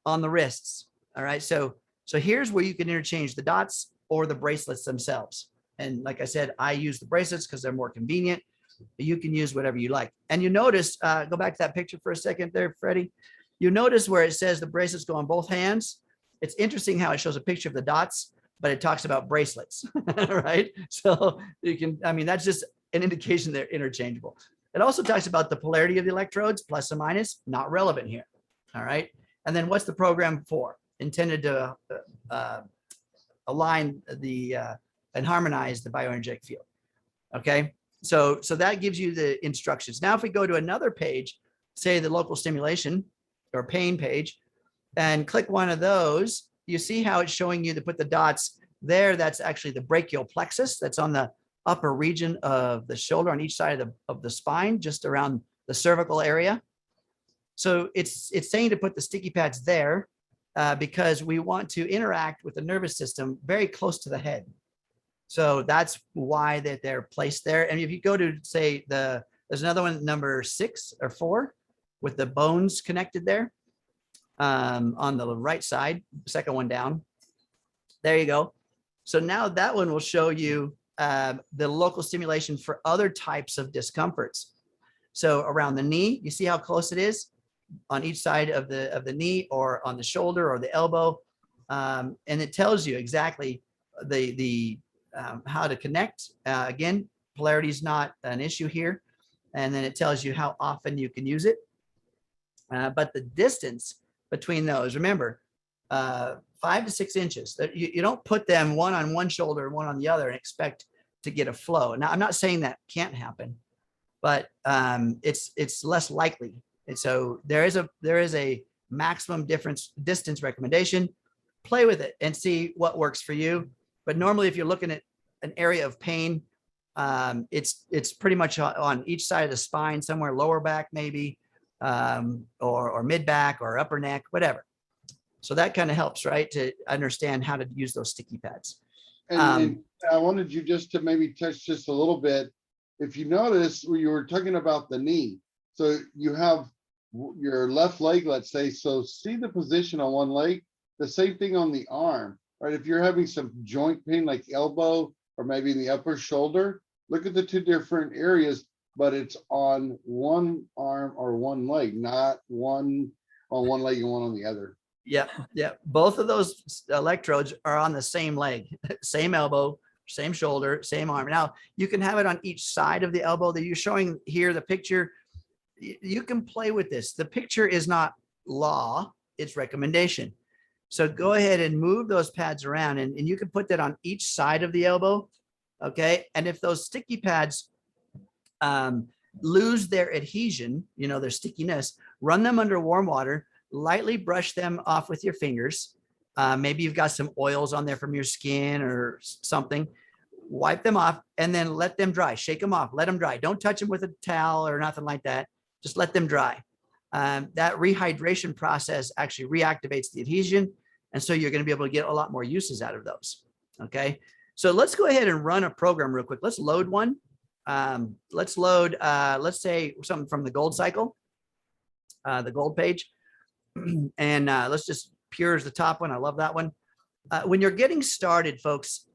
C: on the wrists. All right, so here's where you can interchange the dots or the bracelets themselves. And like I said, I use the bracelets because they're more convenient. But you can use whatever you like. And you notice, go back to that picture for a second there, Freddie. You notice where it says the bracelets go on both hands. It's interesting how it shows a picture of the dots, but it talks about bracelets, right? So you can, I mean, that's just an indication they're interchangeable. It also talks about the polarity of the electrodes, plus and minus, not relevant here. All right. And then what's the program for? Intended to align the and harmonize the bioenergetic field. Okay. So that gives you the instructions. Now, if we go to another page, say the local stimulation or pain page, and click one of those, you see how it's showing you to put the dots there. That's actually the brachial plexus. That's on the upper region of the shoulder on each side of the spine, just around the cervical area. So it's saying to put the sticky pads there because we want to interact with the nervous system very close to the head. So that's why they're placed there. And if you go to, say, there's another one, number 6 or 4, with the bones connected there on the right side, second one down. There you go. So now that one will show you the local stimulation for other types of discomforts. So around the knee, you see how close it is on each side of the knee, or on the shoulder or the elbow. And it tells you exactly how to connect. Again, polarity is not an issue here. And then it tells you how often you can use it. But the distance between those, remember, 5 to 6 inches. You don't put them one on one shoulder and one on the other and expect to get a flow. Now, I'm not saying that can't happen, but it's less likely. And so there is a maximum distance recommendation. Play with it and see what works for you. But normally, if you're looking at an area of pain, it's pretty much on each side of the spine, somewhere lower back maybe, or mid back or upper neck, whatever. So that kind of helps, right, to understand how to use those sticky pads.
B: And I wanted you just to maybe touch just a little bit. If you notice, you were talking about the knee. So you have your left leg, let's say. So see the position on one leg, the same thing on the arm, right? If you're having some joint pain like elbow or maybe in the upper shoulder, look at the 2 different areas, but it's on one arm or one leg, not one on one leg and one on the other.
C: Yeah. Both of those electrodes are on the same leg, same elbow, same shoulder, same arm. Now, you can have it on each side of the elbow that you're showing here, the picture. You can play with this. The picture is not law, it's recommendation. So go ahead and move those pads around, and you can put that on each side of the elbow. Okay. And if those sticky pads lose their adhesion, their stickiness, run them under warm water, lightly brush them off with your fingers. Maybe you've got some oils on there from your skin or something. Wipe them off and then let them dry. Shake them off, let them dry. Don't touch them with a towel or nothing like that. Just let them dry. That rehydration process actually reactivates the adhesion. And so you're going to be able to get a lot more uses out of those. Okay. So let's go ahead and run a program real quick. Let's load one Let's load, let's say something from the gold cycle, the gold page. And let's just pure is the top one. I love that one. When you're getting started, folks,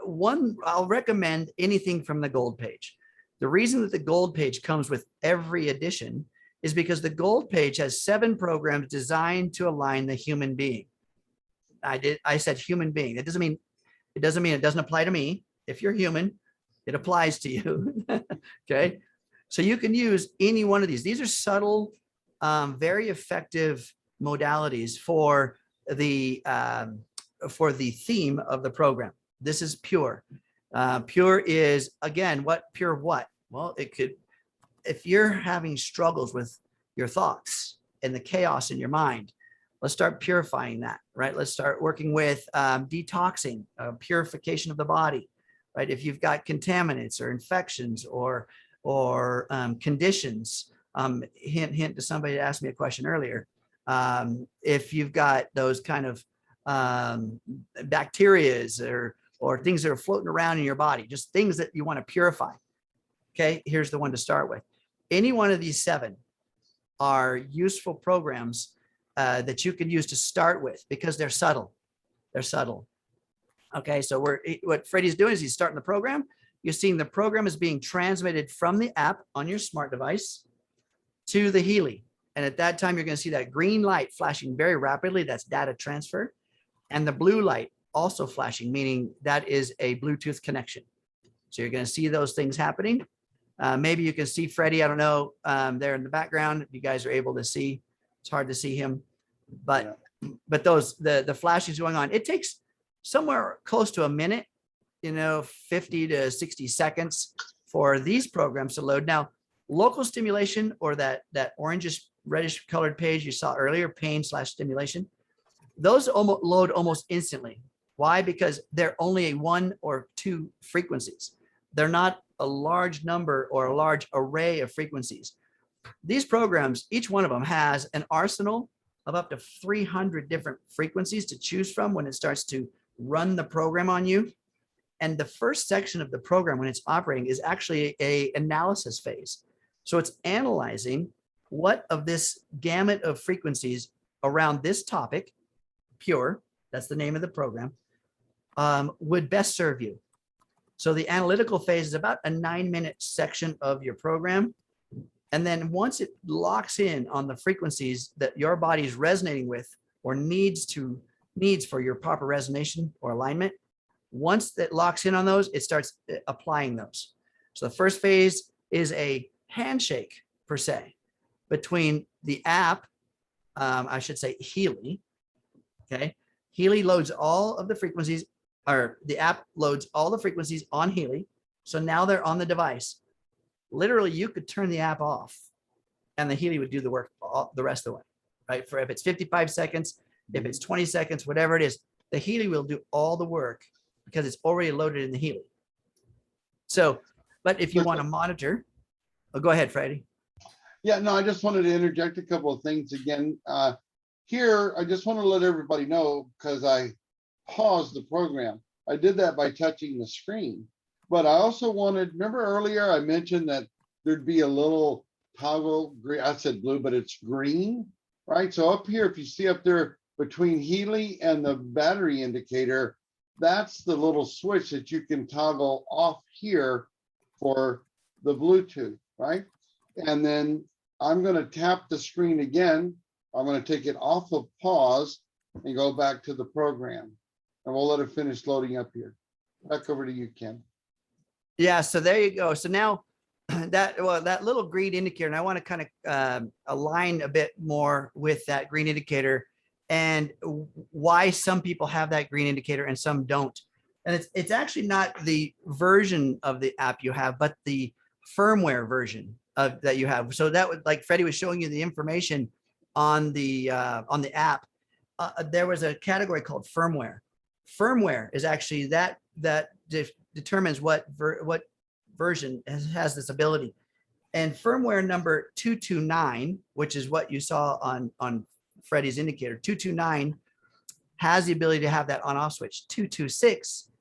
C: I'll recommend anything from the gold page. The reason that the gold page comes with every edition is because the gold page has 7 programs designed to align the human being. I said human being. It doesn't mean it doesn't apply to me. If you're human, it applies to you. Okay. So you can use any one of these. These are subtle, very effective modalities for the theme of the program. This is pure. Pure is, again, pure what? Well, it could, if you're having struggles with your thoughts and the chaos in your mind, let's start purifying that, right? Let's start working with detoxing, purification of the body, right? If you've got contaminants or infections or conditions, hint to somebody that asked me a question earlier. If you've got those kind of bacterias or things that are floating around in your body, just things that you want to purify. Okay, here's the one to start with. Any one of these 7 are useful programs that you can use to start with because they're subtle. They're subtle. Okay, so what Freddie's doing is he's starting the program. You're seeing the program is being transmitted from the app on your smart device to the Healy. And at that time, you're going to see that green light flashing very rapidly. That's data transfer. And the blue light also flashing, meaning that is a Bluetooth connection. So you're going to see those things happening. Maybe you can see Freddie, I don't know, there in the background, if you guys are able to see. It's hard to see him, but those, the flashes going on, it takes somewhere close to a minute, 50 to 60 seconds for these programs to load. Now, local stimulation, or that orangish reddish colored page you saw earlier, pain/stimulation, those load almost instantly. Why? Because they're only 1 or 2 frequencies. They're not a large number or a large array of frequencies. These programs, each one of them has an arsenal of up to 300 different frequencies to choose from when it starts to run the program on you. And the first section of the program, when it's operating, is actually an analysis phase. So it's analyzing what of this gamut of frequencies around this topic, pure, that's the name of the program, would best serve you. So the analytical phase is about a 9-minute section of your program. And then once it locks in on the frequencies that your body is resonating with or needs for your proper resonation or alignment, once that locks in on those, it starts applying those. So the first phase is a handshake, per se, between the app, I should say Healy. Okay. Healy loads all of the frequencies, or the app loads all the frequencies on Healy. So now they're on the device. Literally, you could turn the app off and the Healy would do the work the rest of the way, right? For if it's 55 seconds, if it's 20 seconds, whatever it is, the Healy will do all the work because it's already loaded in the Healy. So, but if you want to monitor, go ahead, Freddie.
B: Yeah, no, I just wanted to interject a couple of things again. Here, I just want to let everybody know, because I paused the program. I did that by touching the screen. But I also wanted, remember earlier I mentioned that there'd be a little toggle, I said blue, but it's green, right? So up here, if you see up there between Healy and the battery indicator, that's the little switch that you can toggle off here for the Bluetooth, right? And then I'm going to tap the screen again. I'm going to take it off of pause and go back to the program. And we'll let it finish loading up here. Back over to you, Ken.
C: Yeah, so there you go. So now that little green indicator, and I want to kind of align a bit more with that green indicator and why some people have that green indicator and some don't. And it's actually not the version of the app you have, but the firmware version of that you have. So that would, like Freddie was showing you the information on the app. There was a category called firmware. Firmware is actually that determines what version has this ability. And firmware number 229, which is what you saw on Freddie's indicator, 229 has the ability to have that on-off switch. 226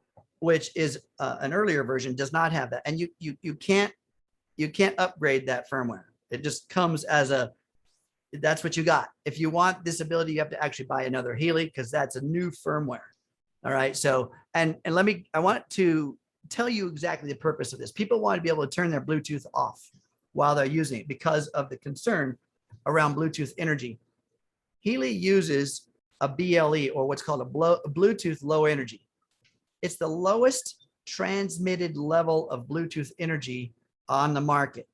C: which is an earlier version, does not have that. And you can't upgrade that firmware. It just comes as that's what you got. If you want this ability, you have to actually buy another Healy, because that's a new firmware. All right. So, I want to tell you exactly the purpose of this. People want to be able to turn their Bluetooth off while they're using it because of the concern around Bluetooth energy. Healy uses a BLE, or what's called a Bluetooth low energy. It's the lowest transmitted level of Bluetooth energy on the market.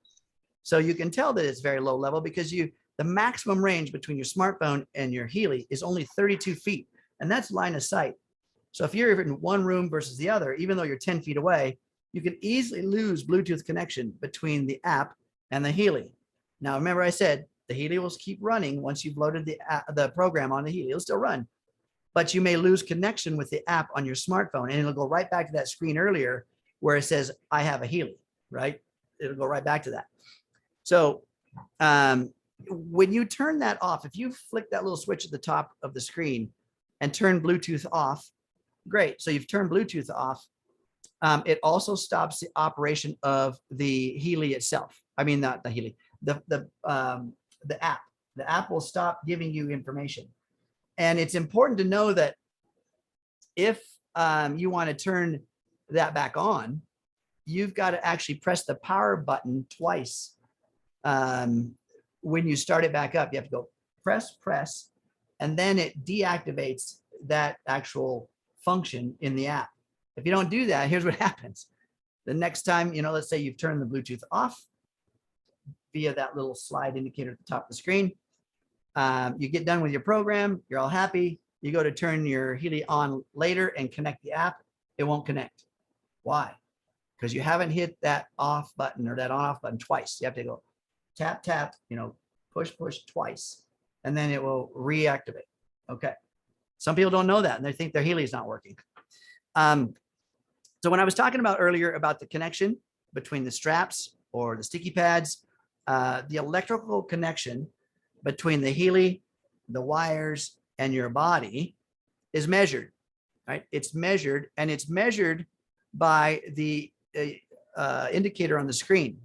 C: So you can tell that it's very low level because the maximum range between your smartphone and your Healy is only 32 feet, and that's line of sight. So if you're in one room versus the other, even though you're 10 feet away, you can easily lose Bluetooth connection between the app and the Healy. Now, remember I said the Healy will keep running once you've loaded the program on the Healy. It'll still run, but you may lose connection with the app on your smartphone, and it'll go right back to that screen earlier where it says, I have a Healy, right? It'll go right back to that. So when you turn that off, if you flick that little switch at the top of the screen and turn Bluetooth off, great. So you've turned Bluetooth off. It also stops the operation of the Healy itself. I mean, not the Healy, the app. The app will stop giving you information. And it's important to know that if you want to turn that back on, you've got to actually press the power button twice. When you start it back up, you have to go press, and then it deactivates that actual function in the app. If you don't do that, here's what happens. The next time, let's say you've turned the Bluetooth off via that little slide indicator at the top of the screen. You get done with your program, you're all happy. You go to turn your Healy on later and connect the app. It won't connect. Why? Because you haven't hit that off button or that on off button twice. You have to go tap, tap, push twice, and then it will reactivate. Okay. Some people don't know that, and they think their Healy is not working. So when I was talking about earlier about the connection between the straps or the sticky pads, the electrical connection between the Healy, the wires, and your body is measured, right? It's measured, and it's measured by the indicator on the screen.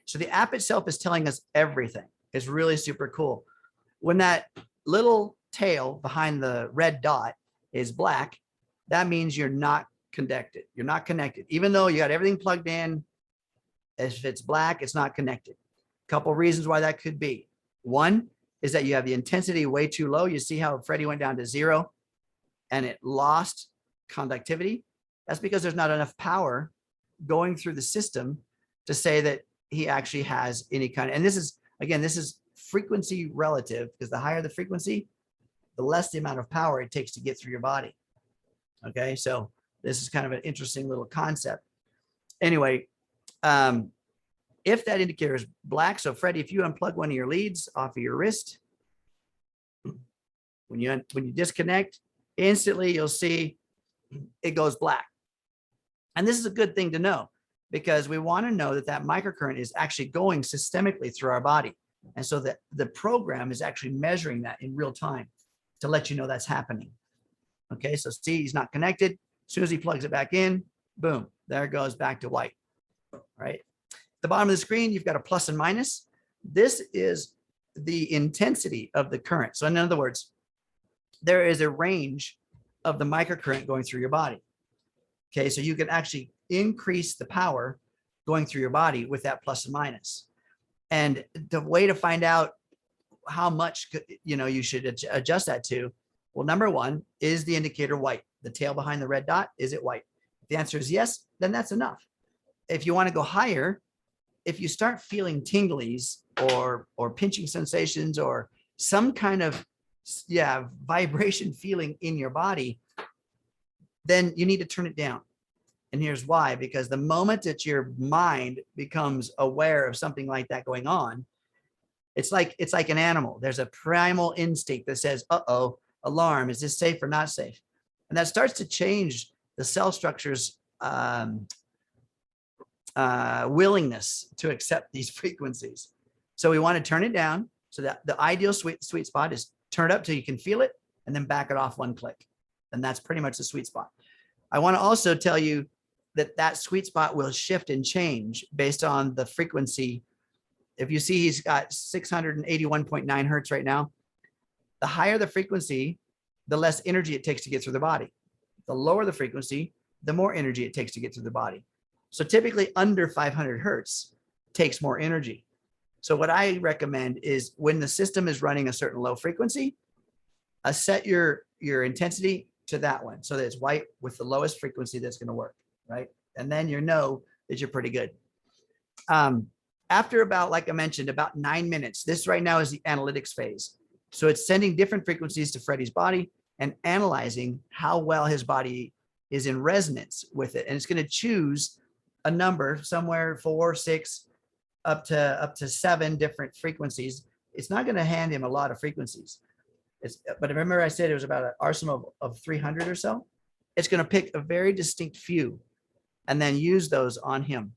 C: So the app itself is telling us everything. It's really super cool. When that little tail behind the red dot is black, that means you're not connected. You're not connected. Even though you got everything plugged in, if it's black, it's not connected. A couple of reasons why that could be. One is that you have the intensity way too low. You see how Freddie went down to 0 and it lost conductivity? That's because there's not enough power going through the system to say that he actually has any kind of, and this is frequency relative, because the higher the frequency, the less the amount of power it takes to get through your body. Okay, so this is kind of an interesting little concept. Anyway, if that indicator is black, so Freddie, if you unplug one of your leads off of your wrist, when you disconnect, instantly you'll see it goes black. And this is a good thing to know, because we want to know that that microcurrent is actually going systemically through our body. And so that the program is actually measuring that in real time to let you know that's happening. Okay, so see, he's not connected. As soon as he plugs it back in, boom, there it goes back to white, right? At the bottom of the screen, you've got a plus and minus. This is the intensity of the current. So in other words, there is a range of the microcurrent going through your body. Okay, so you can actually increase the power going through your body with that plus and minus. And the way to find out how much you should adjust that to, well, number one, is the indicator white? The tail behind the red dot, is it white? If the answer is yes, then that's enough. If you want to go higher, if you start feeling tinglies or pinching sensations or some kind of vibration feeling in your body, then you need to turn it down. And here's why: because the moment that your mind becomes aware of something like that going on, it's like an animal. There's a primal instinct that says, uh-oh, alarm, is this safe or not safe? And that starts to change the cell structure's willingness to accept these frequencies. So we want to turn it down, so that the ideal sweet spot is turn it up till you can feel it and then back it off one click. And that's pretty much the sweet spot. I want to also tell you that that sweet spot will shift and change based on the frequency. If you see he's got 681.9 hertz right now, the higher the frequency, the less energy it takes to get through the body. The lower the frequency, the more energy it takes to get through the body. So typically under 500 hertz takes more energy. So what I recommend is when the system is running a certain low frequency, set your intensity to that one so that it's white with the lowest frequency that's going to work, right? And then you know that you're pretty good. After about, like I mentioned, about 9 minutes, this right now is the analytics phase. So it's sending different frequencies to Freddie's body and analyzing how well his body is in resonance with it. And it's going to choose a number somewhere 4, 6, up to 7 different frequencies. It's not going to hand him a lot of frequencies. But remember I said it was about an arsenal of 300 or so. It's going to pick a very distinct few and then use those on him.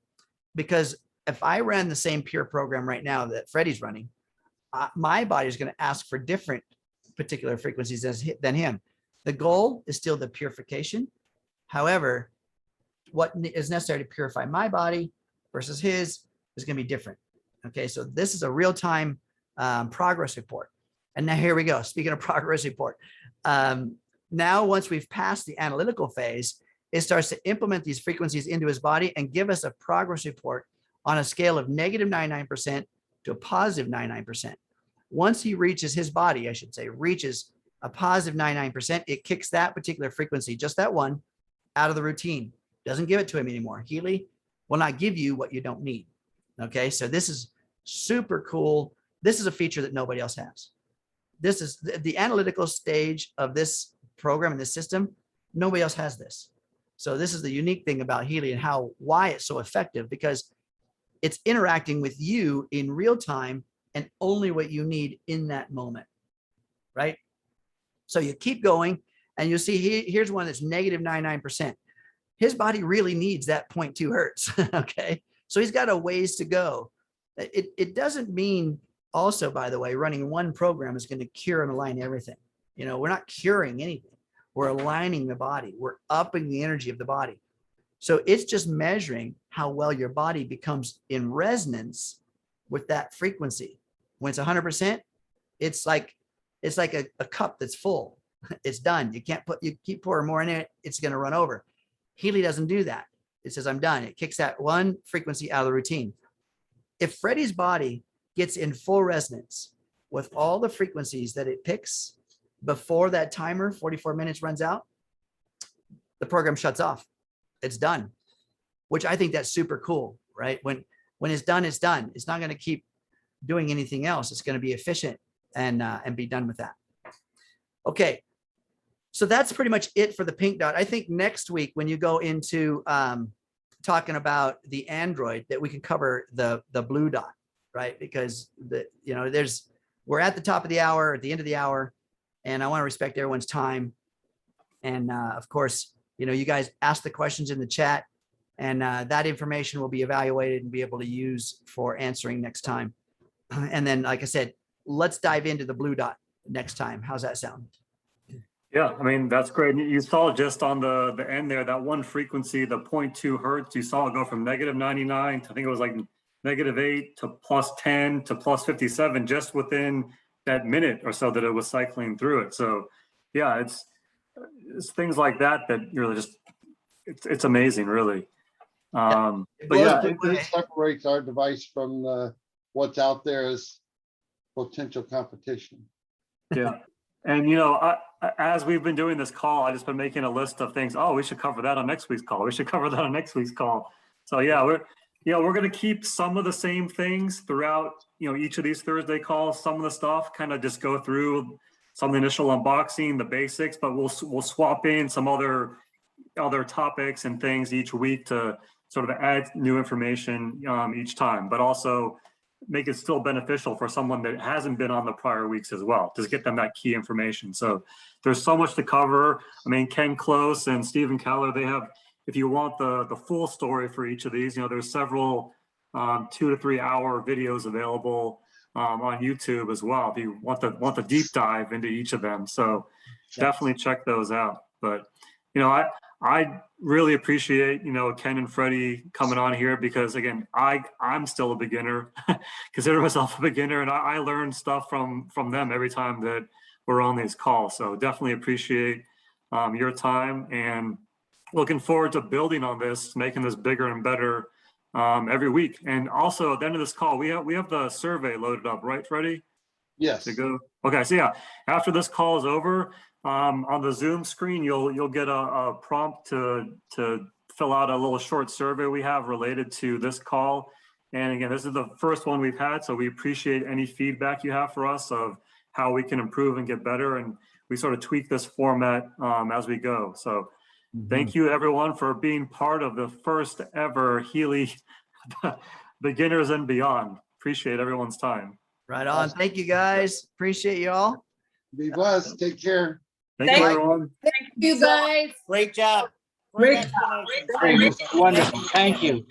C: Because if I ran the same pure program right now that Freddie's running, my body is going to ask for different particular frequencies than him. The goal is still the purification. However, what is necessary to purify my body versus his is going to be different. Okay, so this is a real-time progress report. And now here we go. Speaking of progress report, now once we've passed the analytical phase, it starts to implement these frequencies into his body and give us a progress report on a scale of negative 99% to a positive 99%. Once he reaches his body, I should say, reaches a positive 99%, it kicks that particular frequency, just that one, out of the routine. Doesn't give it to him anymore. Healy will not give you what you don't need. Okay, so this is super cool. This is a feature that nobody else has. This is the analytical stage of this program and this system. Nobody else has this. So this is the unique thing about Healy and why it's so effective, because it's interacting with you in real time and only what you need in that moment, right? So you keep going and you'll see here's one that's negative 99%. His body really needs that 0.2 hertz, okay? So he's got a ways to go. It doesn't mean also, by the way, running one program is going to cure and align everything. You know, we're not curing anything. We're aligning the body. We're upping the energy of the body. So it's just measuring how well your body becomes in resonance with that frequency. When it's 100%, it's like a cup that's full. It's done. You keep pouring more in it, it's going to run over. Healy doesn't do that. It says, I'm done. It kicks that one frequency out of the routine. If Freddie's body gets in full resonance with all the frequencies that it picks before that timer, 44 minutes, runs out, the program shuts off. It's done, which I think that's super cool, right? When it's done, it's done. It's not going to keep doing anything else. It's going to be efficient and be done with that. Okay. So that's pretty much it for the pink dot. I think next week, when you go into talking about the Android, that we can cover the blue dot, right? Because we're at the top of the hour, at the end of the hour, and I want to respect everyone's time. And of course, you guys ask the questions in the chat, and that information will be evaluated and be able to use for answering next time. And then, like I said, let's dive into the blue dot next time. How's that sound?
A: Yeah, I mean, that's great. You saw just on the end there, that one frequency, the 0.2 hertz, you saw it go from negative 99 to, I think it was like -8 to +10 to +57 just within that minute or so that it was cycling through it. So yeah, it's things like that you're just, it's amazing, really. But yeah,
B: it separates our device from what's out there as potential competition.
A: Yeah. And, as we've been doing this call, I just been making a list of things. Oh, we should cover that on next week's call. We should cover that on next week's call. So yeah, we're going to keep some of the same things throughout, each of these Thursday calls. Some of the stuff kind of just go through some of the initial unboxing, the basics, but we'll swap in some other topics and things each week to sort of add new information each time, but also make it still beneficial for someone that hasn't been on the prior weeks as well, to get them that key information. So there's so much to cover. I mean, Ken Close and Stephen Keller, they have, if you want the full story for each of these, there's several 2 to 3 hour videos available on YouTube as well, if you want the deep dive into each of them. So definitely check those out. But, I really appreciate, Ken and Freddie coming on here because again, I'm still a beginner, consider myself a beginner, and I learn stuff from them every time that we're on these calls. So definitely appreciate your time and looking forward to building on this, making this bigger and better every week. And also at the end of this call, we have the survey loaded up, right, Freddie?
B: Yes.
A: To go. Okay, so yeah, after this call is over, on the Zoom screen, you'll get a prompt to fill out a little short survey we have related to this call. And again, this is the first one we've had, so we appreciate any feedback you have for us of how we can improve and get better. And we sort of tweak this format as we go. So thank you everyone for being part of the first ever Healy Beginners and Beyond. Appreciate everyone's time.
C: Right on. Thank you guys. Appreciate you all.
B: Be blessed. Take care.
A: Thank you, everyone.
D: Thank you, guys.
E: Great job.
D: Great
E: explanation.
F: Wonderful. Thank you.